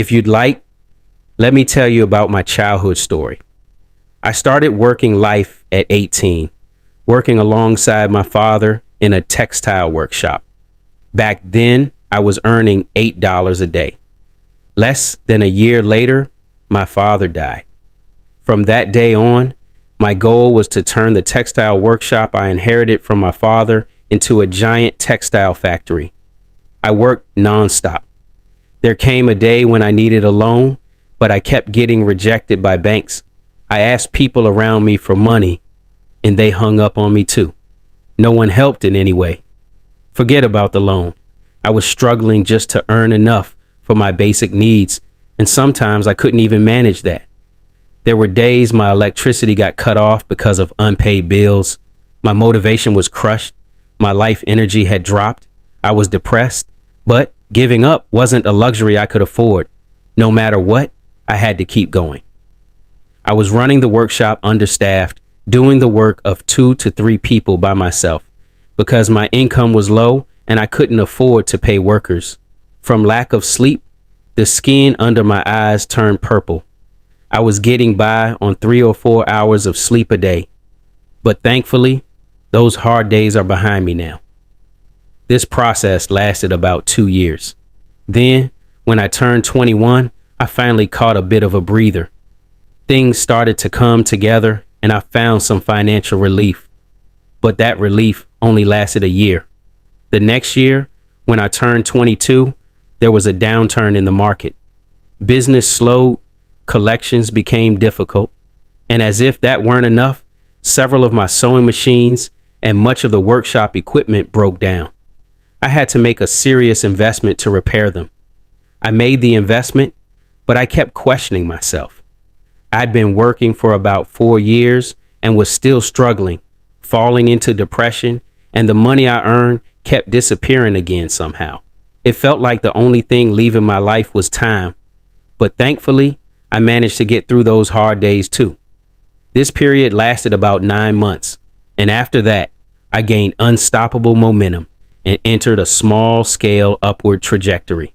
If you'd like, let me tell you about my childhood story. I started working life at 18, working alongside my father in a textile workshop. Back then, I was earning $8 a day. Less than a year later, my father died. From that day on, my goal was to turn the textile workshop I inherited from my father into a giant textile factory. I worked nonstop. There came a day when I needed a loan, but I kept getting rejected by banks. I asked people around me for money, and they hung up on me too. No one helped in any way. Forget about the loan. I was struggling just to earn enough for my basic needs, and sometimes I couldn't even manage that. There were days my electricity got cut off because of unpaid bills. My motivation was crushed. My life energy had dropped. I was depressed, but giving up wasn't a luxury I could afford. No matter what, I had to keep going. I was running the workshop understaffed, doing the work of 2 to 3 people by myself because my income was low and I couldn't afford to pay workers. From lack of sleep, the skin under my eyes turned purple. I was getting by on 3 or 4 hours of sleep a day. But thankfully, those hard days are behind me now. This process lasted about 2 years. Then, when I turned 21, I finally caught a bit of a breather. Things started to come together and I found some financial relief. But that relief only lasted a year. The next year, when I turned 22, there was a downturn in the market. Business slowed, collections became difficult, and as if that weren't enough, several of my sewing machines and much of the workshop equipment broke down. I had to make a serious investment to repair them. I made the investment, but I kept questioning myself. I'd been working for about 4 years and was still struggling, falling into depression, and the money I earned kept disappearing again somehow. It felt like the only thing leaving my life was time, but thankfully, I managed to get through those hard days too. This period lasted about 9 months, and after that, I gained unstoppable momentum and entered a small-scale upward trajectory.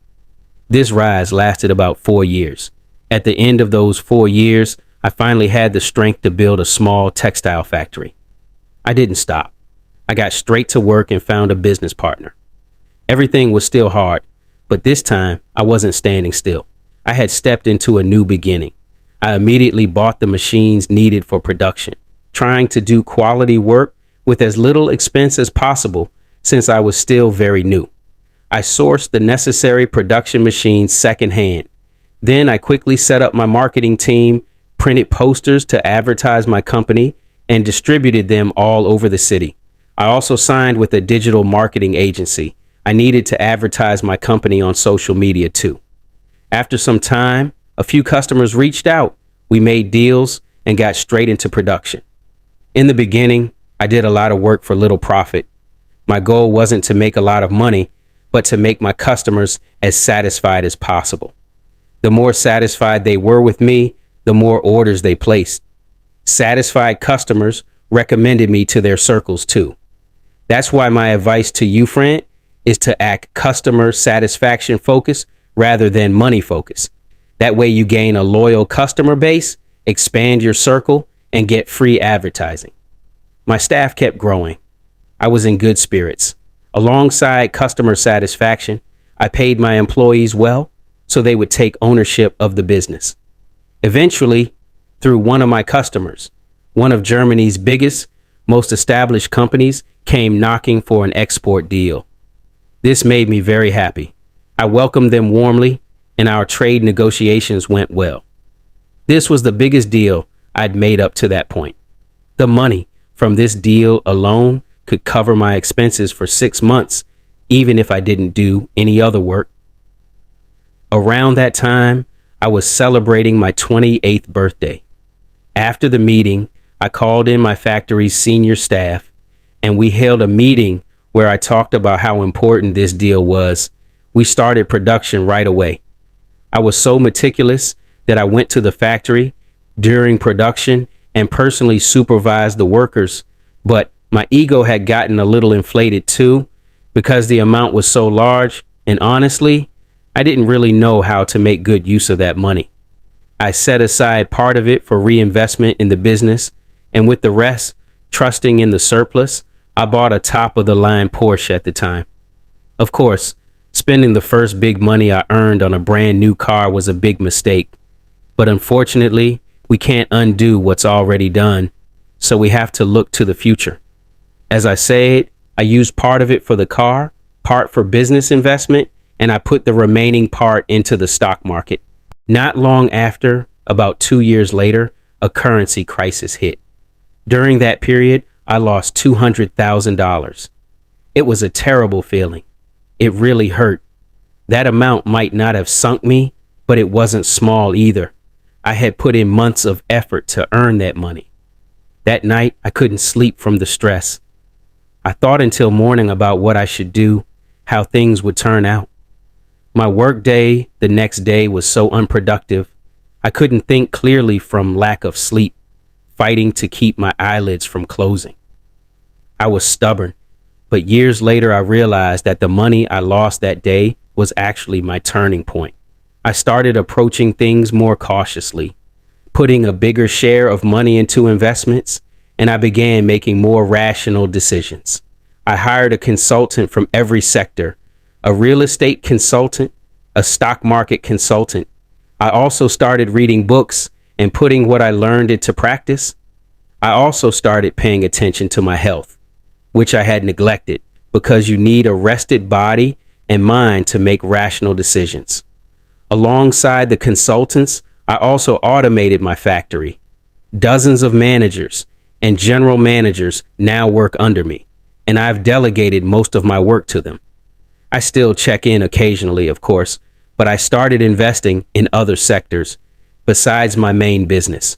This rise lasted about 4 years. At the end of those 4 years, I finally had the strength to build a small textile factory. I didn't stop. I got straight to work and found a business partner. Everything was still hard, but this time I wasn't standing still. I had stepped into a new beginning. I immediately bought the machines needed for production, trying to do quality work with as little expense as possible since I was still very new. I sourced the necessary production machines secondhand. Then I quickly set up my marketing team, printed posters to advertise my company, and distributed them all over the city. I also signed with a digital marketing agency. I needed to advertise my company on social media too. After some time, a few customers reached out. We made deals and got straight into production. In the beginning, I did a lot of work for little profit. My goal wasn't to make a lot of money, but to make my customers as satisfied as possible. The more satisfied they were with me, the more orders they placed. Satisfied customers recommended me to their circles too. That's why my advice to you, friend, is to act customer satisfaction focused rather than money focused. That way you gain a loyal customer base, expand your circle, and get free advertising. My staff kept growing. I was in good spirits. Alongside customer satisfaction, I paid my employees well so they would take ownership of the business. Eventually, through one of my customers, one of Germany's biggest, most established companies came knocking for an export deal. This made me very happy. I welcomed them warmly, and our trade negotiations went well. This was the biggest deal I'd made up to that point. The money from this deal alone could cover my expenses for 6 months, even if I didn't do any other work. Around that time, I was celebrating my 28th birthday. After the meeting, I called in my factory's senior staff, and we held a meeting where I talked about how important this deal was. We started production right away. I was so meticulous that I went to the factory during production and personally supervised the workers, but my ego had gotten a little inflated too because the amount was so large, and honestly, I didn't really know how to make good use of that money. I set aside part of it for reinvestment in the business, and with the rest, trusting in the surplus, I bought a top of the line Porsche at the time. Of course, spending the first big money I earned on a brand new car was a big mistake. But unfortunately, we can't undo what's already done, so we have to look to the future. As I said, I used part of it for the car, part for business investment, and I put the remaining part into the stock market. Not long after, about 2 years later, a currency crisis hit. During that period, I lost $200,000. It was a terrible feeling. It really hurt. That amount might not have sunk me, but it wasn't small either. I had put in months of effort to earn that money. That night, I couldn't sleep from the stress. I thought until morning about what I should do, how things would turn out. My work day the next day was so unproductive. I couldn't think clearly from lack of sleep, fighting to keep my eyelids from closing. I was stubborn, but years later I realized that the money I lost that day was actually my turning point. I started approaching things more cautiously, putting a bigger share of money into investments, and I began making more rational decisions. I hired a consultant from every sector, a real estate consultant, a stock market consultant. I also started reading books and putting what I learned into practice. I also started paying attention to my health, which I had neglected, because you need a rested body and mind to make rational decisions. Alongside the consultants, I also automated my factory. Dozens of managers and general managers now work under me, and I've delegated most of my work to them. I still check in occasionally, of course, but I started investing in other sectors besides my main business.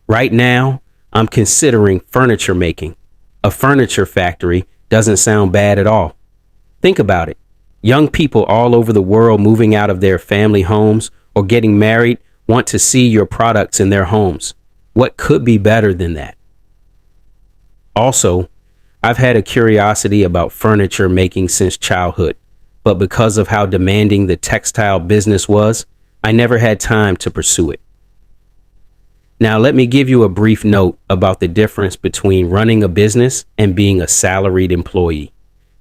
Right now, I'm considering furniture making. A furniture factory doesn't sound bad at all. Think about it. Young people all over the world moving out of their family homes or getting married want to see your products in their homes. What could be better than that? Also, I've had a curiosity about furniture making since childhood, but because of how demanding the textile business was, I never had time to pursue it. Now, let me give you a brief note about the difference between running a business and being a salaried employee.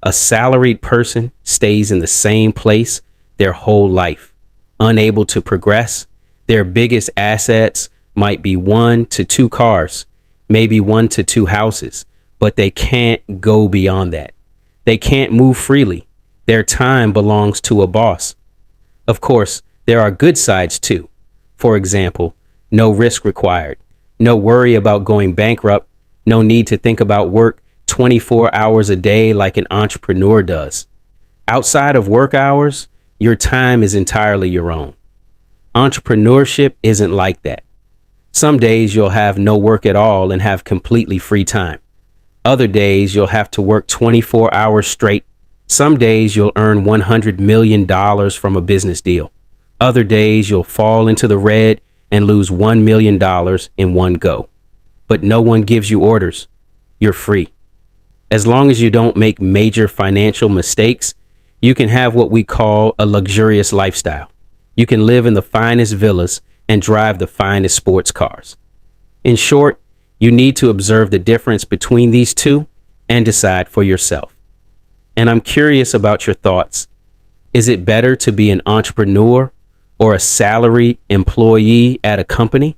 A salaried person stays in the same place their whole life, unable to progress. Their biggest assets might be 1 to 2 cars, maybe 1 to 2 houses, but they can't go beyond that. They can't move freely. Their time belongs to a boss. Of course, there are good sides too. For example, no risk required, no worry about going bankrupt, no need to think about work 24 hours a day like an entrepreneur does. Outside of work hours, your time is entirely your own. Entrepreneurship isn't like that. Some days you'll have no work at all and have completely free time. Other days you'll have to work 24 hours straight. Some days you'll earn $100 million from a business deal. Other days you'll fall into the red and lose $1 million in one go. But no one gives you orders. You're free. As long as you don't make major financial mistakes, you can have what we call a luxurious lifestyle. You can live in the finest villas and drive the finest sports cars. In short, you need to observe the difference between these two and decide for yourself. And I'm curious about your thoughts. Is it better to be an entrepreneur or a salary employee at a company?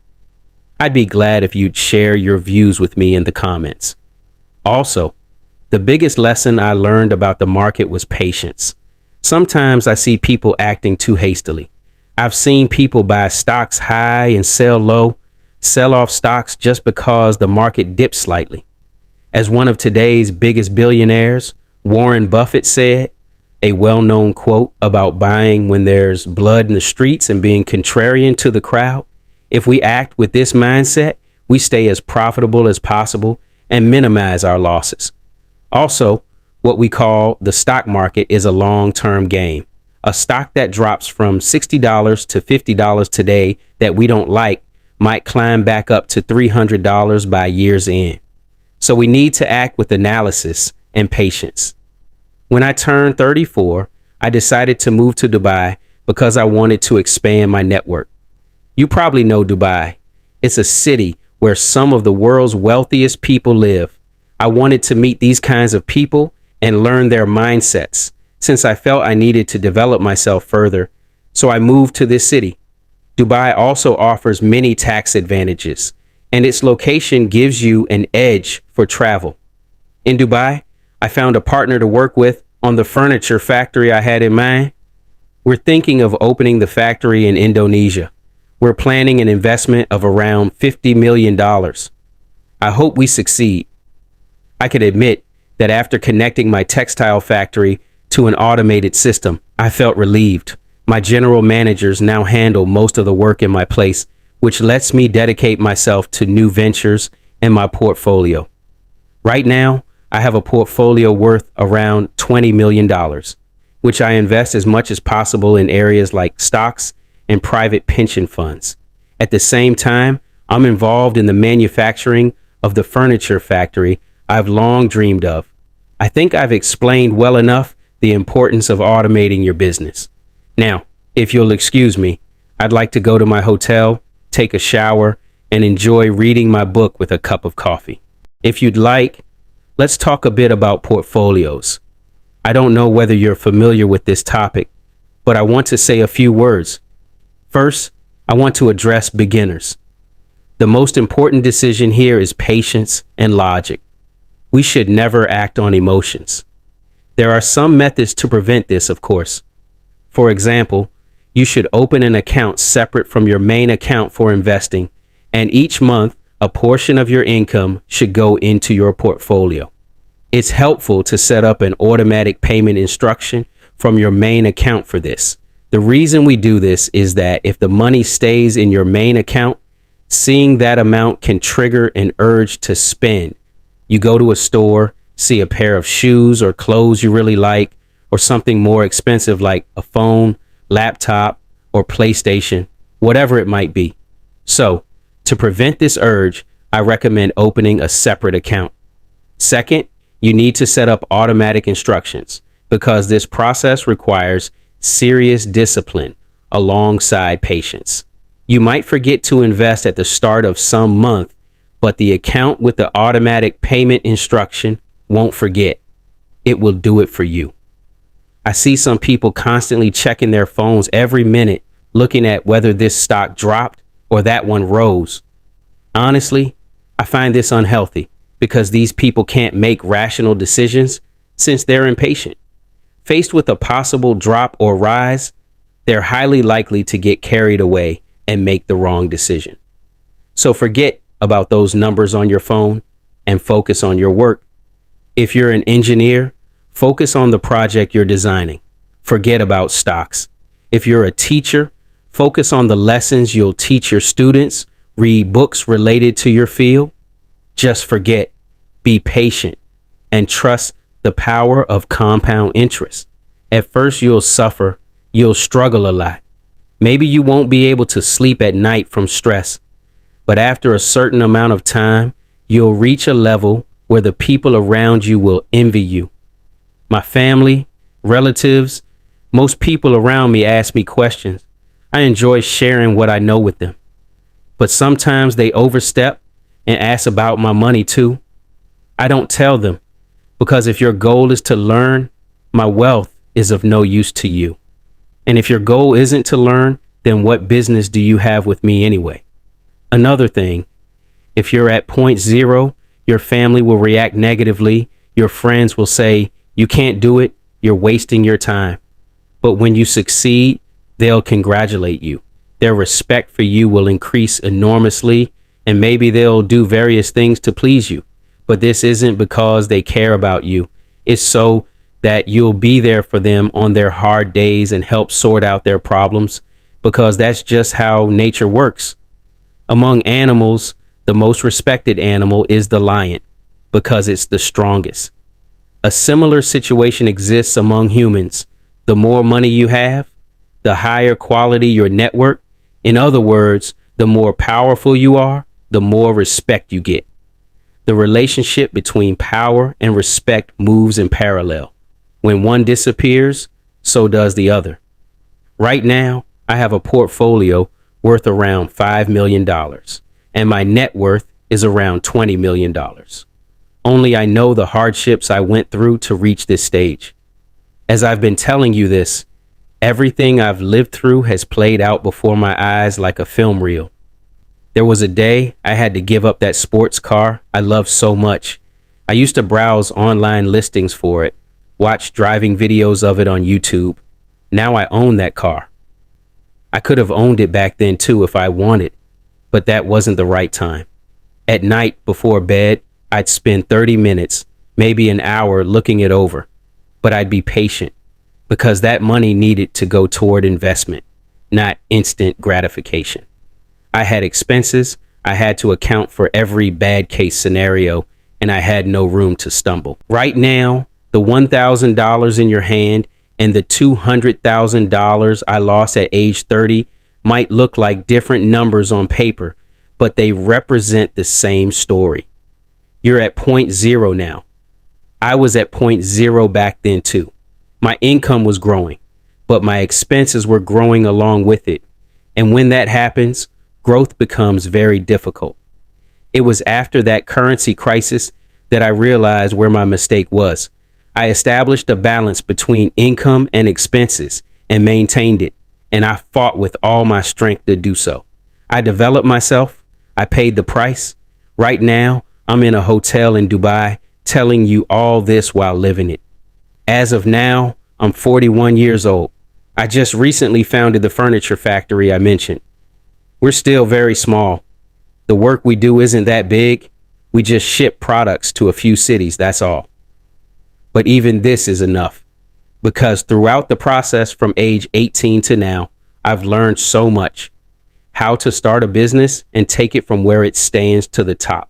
I'd be glad if you'd share your views with me in the comments. Also, the biggest lesson I learned about the market was patience. Sometimes I see people acting too hastily. I've seen people buy stocks high and sell low, sell off stocks just because the market dipped slightly. As one of today's biggest billionaires, Warren Buffett, said, a well-known quote about buying when there's blood in the streets and being contrarian to the crowd. If we act with this mindset, we stay as profitable as possible and minimize our losses. Also, what we call the stock market is a long-term game. A stock that drops from $60 to $50 today that we don't like might climb back up to $300 by year's end. So we need to act with analysis and patience. When I turned 34, I decided to move to Dubai because I wanted to expand my network. You probably know Dubai. It's a city where some of the world's wealthiest people live. I wanted to meet these kinds of people and learn their mindsets since I felt I needed to develop myself further. So I moved to this city. Dubai also offers many tax advantages, and its location gives you an edge for travel. In Dubai, I found a partner to work with on the furniture factory I had in mind. We're thinking of opening the factory in Indonesia. We're planning an investment of around $50 million. I hope we succeed. I can admit that after connecting my textile factory to an automated system, I felt relieved. My general managers now handle most of the work in my place, which lets me dedicate myself to new ventures and my portfolio. Right now, I have a portfolio worth around $20 million, which I invest as much as possible in areas like stocks and private pension funds. At the same time, I'm involved in the manufacturing of the furniture factory I've long dreamed of. I think I've explained well enough the importance of automating your business. Now, if you'll excuse me, I'd like to go to my hotel, take a shower, and enjoy reading my book with a cup of coffee. If you'd like, let's talk a bit about portfolios. I don't know whether you're familiar with this topic, but I want to say a few words. First, I want to address beginners. The most important decision here is patience and logic. We should never act on emotions. There are some methods to prevent this, of course. For example, you should open an account separate from your main account for investing, and each month, a portion of your income should go into your portfolio. It's helpful to set up an automatic payment instruction from your main account for this. The reason we do this is that if the money stays in your main account, seeing that amount can trigger an urge to spend. You go to a store, see a pair of shoes or clothes you really like, or something more expensive like a phone, laptop, or PlayStation, whatever it might be. So, to prevent this urge, I recommend opening a separate account. Second, you need to set up automatic instructions because this process requires serious discipline alongside patience. You might forget to invest at the start of some month, but the account with the automatic payment instruction won't forget. It will do it for you. I see some people constantly checking their phones every minute, looking at whether this stock dropped or that one rose. Honestly, I find this unhealthy because these people can't make rational decisions since they're impatient. Faced with a possible drop or rise, they're highly likely to get carried away and make the wrong decision. So forget about those numbers on your phone and focus on your work. If you're an engineer, focus on the project you're designing. Forget about stocks. If you're a teacher, focus on the lessons you'll teach your students. Read books related to your field. Just forget, be patient, and trust the power of compound interest. At first, you'll suffer. You'll struggle a lot. Maybe you won't be able to sleep at night from stress. But after a certain amount of time, you'll reach a level where the people around you will envy you. My family, relatives, most people around me ask me questions. I enjoy sharing what I know with them. But sometimes they overstep and ask about my money too. I don't tell them because if your goal is to learn, my wealth is of no use to you. And if your goal isn't to learn, then what business do you have with me anyway? Another thing, if you're at point zero, your family will react negatively. Your friends will say, you can't do it. You're wasting your time. But when you succeed, they'll congratulate you. Their respect for you will increase enormously, and maybe they'll do various things to please you. But this isn't because they care about you. It's so that you'll be there for them on their hard days and help sort out their problems, because that's just how nature works. Among animals, the most respected animal is the lion, because it's the strongest. A similar situation exists among humans. The more money you have, the higher quality your network. In other words, the more powerful you are, the more respect you get. The relationship between power and respect moves in parallel. When one disappears, so does the other. Right now, I have a portfolio worth around $5 million, and my net worth is around $20 million. Only I know the hardships I went through to reach this stage. As I've been telling you this, everything I've lived through has played out before my eyes like a film reel. There was a day I had to give up that sports car I loved so much. I used to browse online listings for it, watch driving videos of it on YouTube. Now I own that car. I could have owned it back then too if I wanted, but that wasn't the right time. At night before bed, I'd spend 30 minutes, maybe an hour looking it over, but I'd be patient because that money needed to go toward investment, not instant gratification. I had expenses, I had to account for every bad case scenario, and I had no room to stumble. Right now, the $1,000 in your hand and the $200,000 I lost at age 30 might look like different numbers on paper, but they represent the same story. You're at point zero now. I was at point zero back then too. My income was growing, but my expenses were growing along with it. And when that happens, growth becomes very difficult. It was after that currency crisis that I realized where my mistake was. I established a balance between income and expenses and maintained it, and I fought with all my strength to do so. I developed myself. I paid the price. Right now, I'm in a hotel in Dubai telling you all this while living it. As of now, I'm 41 years old. I just recently founded the furniture factory I mentioned. We're still very small. The work we do isn't that big. We just ship products to a few cities, that's all. But even this is enough, because throughout the process from age 18 to now, I've learned so much. How to start a business and take it from where it stands to the top.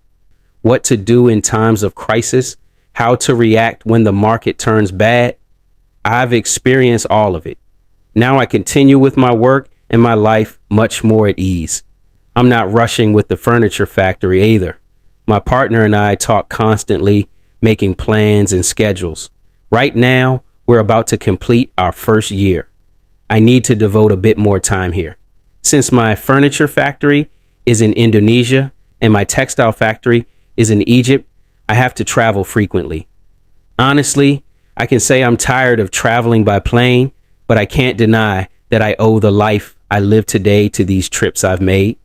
What to do in times of crisis. How to react when the market turns bad. I've experienced all of it. Now I continue with my work and my life much more at ease. I'm not rushing with the furniture factory either. My partner and I talk constantly, making plans and schedules. Right now, we're about to complete our first year. I need to devote a bit more time here. Since my furniture factory is in Indonesia and my textile factory is in Egypt, I have to travel frequently. Honestly, I can say I'm tired of traveling by plane, but I can't deny that I owe the life I live today to these trips I've made.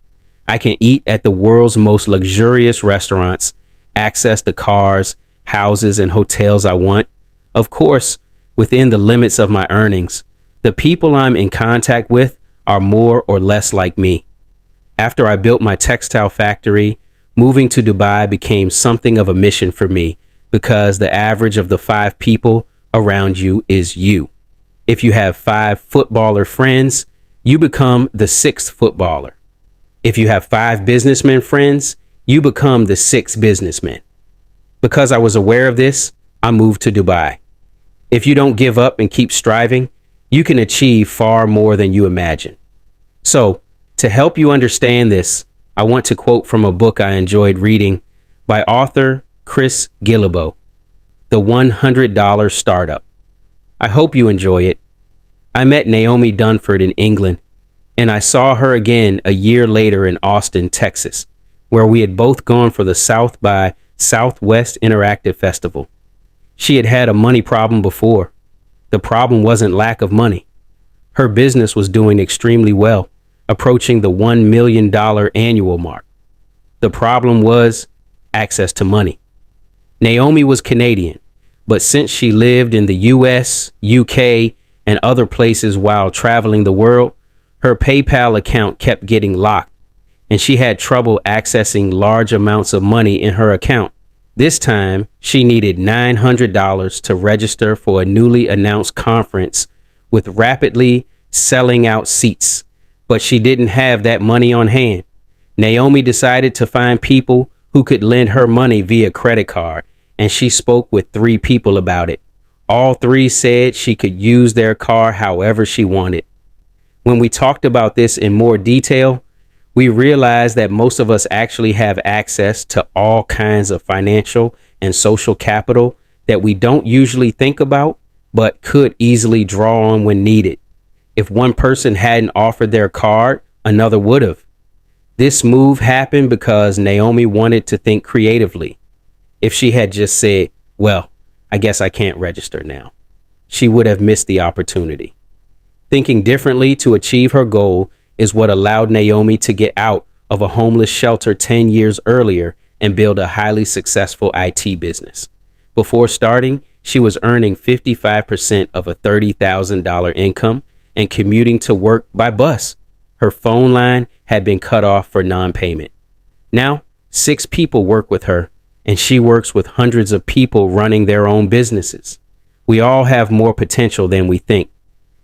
I can eat at the world's most luxurious restaurants, access the cars, houses, and hotels I want. Of course, within the limits of my earnings. The people I'm in contact with are more or less like me. After I built my textile factory, moving to Dubai became something of a mission for me because the average of the 5 people around you is you. If you have 5 footballer friends, you become the 6th footballer. If you have 5 businessmen friends, you become the 6th businessman. Because I was aware of this, I moved to Dubai. If you don't give up and keep striving, you can achieve far more than you imagine. So, to help you understand this, I want to quote from a book I enjoyed reading by author Chris Guillebeau, The $100 Startup. I hope you enjoy it. I met Naomi Dunford in England, and I saw her again a year later in Austin, Texas, where we had both gone for the South by Southwest Interactive Festival. She had had a money problem before. The problem wasn't lack of money. Her business was doing extremely well, approaching the $1 million annual mark. The problem was access to money. Naomi was Canadian, but since she lived in the US, UK, and other places while traveling the world, her PayPal account kept getting locked, and she had trouble accessing large amounts of money in her account. This time, she needed $900 to register for a newly announced conference with rapidly selling out seats, but she didn't have that money on hand. Naomi decided to find people who could lend her money via credit card, and she spoke with 3 people about it. All 3 said she could use their car however she wanted. When we talked about this in more detail, we realized that most of us actually have access to all kinds of financial and social capital that we don't usually think about, but could easily draw on when needed. If one person hadn't offered their card, another would have. This move happened because Naomi wanted to think creatively. If she had just said, well, I guess I can't register now, she would have missed the opportunity. Thinking differently to achieve her goal is what allowed Naomi to get out of a homeless shelter 10 years earlier and build a highly successful IT business. Before starting, she was earning 55% of a $30,000 income and commuting to work by bus. Her phone line had been cut off for non-payment. Now, 6 people work with her, and she works with hundreds of people running their own businesses. We all have more potential than we think.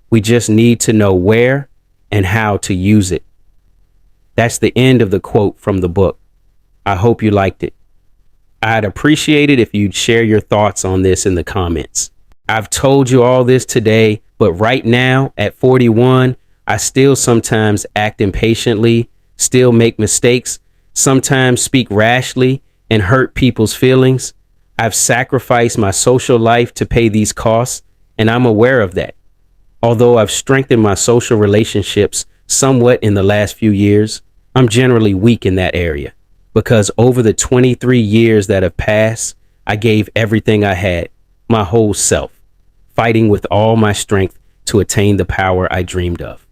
We just need to know where and how to use it. That's the end of the quote from the book. I hope you liked it. I'd appreciate it if you'd share your thoughts on this in the comments. I've told you all this today, but right now at 41, I still sometimes act impatiently, still make mistakes, sometimes speak rashly and hurt people's feelings. I've sacrificed my social life to pay these costs, and I'm aware of that. Although I've strengthened my social relationships somewhat in the last few years, I'm generally weak in that area because over the 23 years that have passed, I gave everything I had, my whole self, fighting with all my strength to attain the power I dreamed of.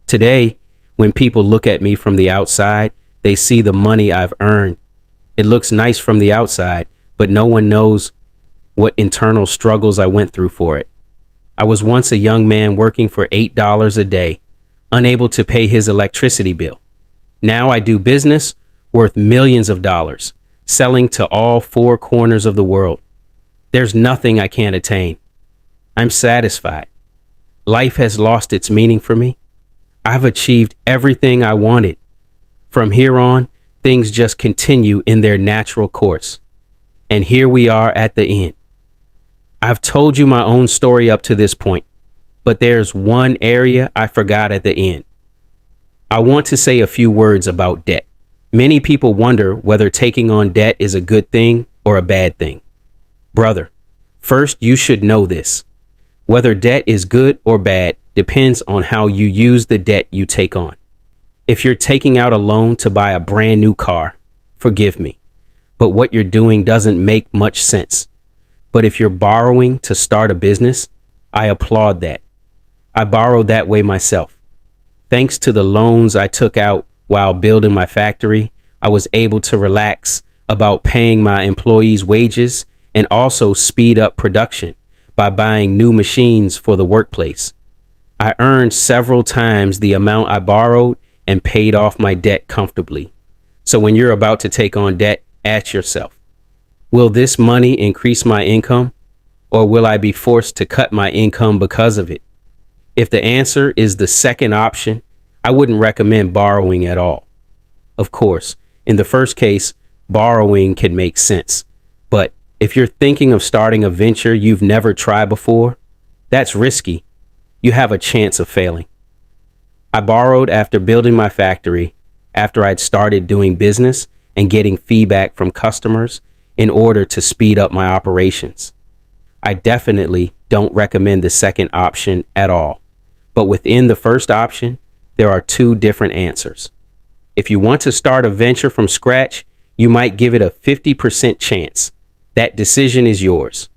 Today, when people look at me from the outside, they see the money I've earned. It looks nice from the outside, but no one knows what internal struggles I went through for it. I was once a young man working for $8 a day, unable to pay his electricity bill. Now I do business worth millions of dollars, selling to all 4 corners of the world. There's nothing I can't attain. I'm satisfied. Life has lost its meaning for me. I've achieved everything I wanted. From here on, things just continue in their natural course. And here we are at the end. I've told you my own story up to this point, but there's one area I forgot at the end. I want to say a few words about debt. Many people wonder whether taking on debt is a good thing or a bad thing. Brother, first you should know this. Whether debt is good or bad depends on how you use the debt you take on. If you're taking out a loan to buy a brand new car, forgive me, but what you're doing doesn't make much sense. But if you're borrowing to start a business, I applaud that. I borrowed that way myself. Thanks to the loans I took out while building my factory, I was able to relax about paying my employees' wages and also speed up production by buying new machines for the workplace. I earned several times the amount I borrowed and paid off my debt comfortably. So when you're about to take on debt, ask yourself, will this money increase my income, or will I be forced to cut my income because of it? If the answer is the second option, I wouldn't recommend borrowing at all. Of course, in the first case, borrowing can make sense. But if you're thinking of starting a venture you've never tried before, that's risky. You have a chance of failing. I borrowed after building my factory, after I'd started doing business and getting feedback from customers in order to speed up my operations. I definitely don't recommend the second option at all. But within the first option, there are 2 different answers. If you want to start a venture from scratch, you might give it a 50% chance. That decision is yours.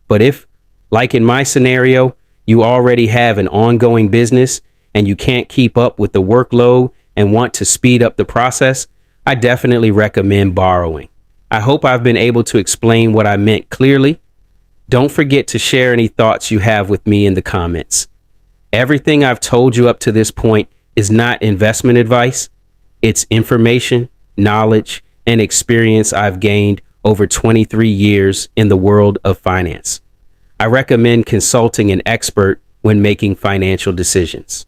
But if, like in my scenario, you already have an ongoing business and you can't keep up with the workload and want to speed up the process, I definitely recommend borrowing. I hope I've been able to explain what I meant clearly. Don't forget to share any thoughts you have with me in the comments. Everything I've told you up to this point is not investment advice. It's information, knowledge, and experience I've gained over 23 years in the world of finance. I recommend consulting an expert when making financial decisions.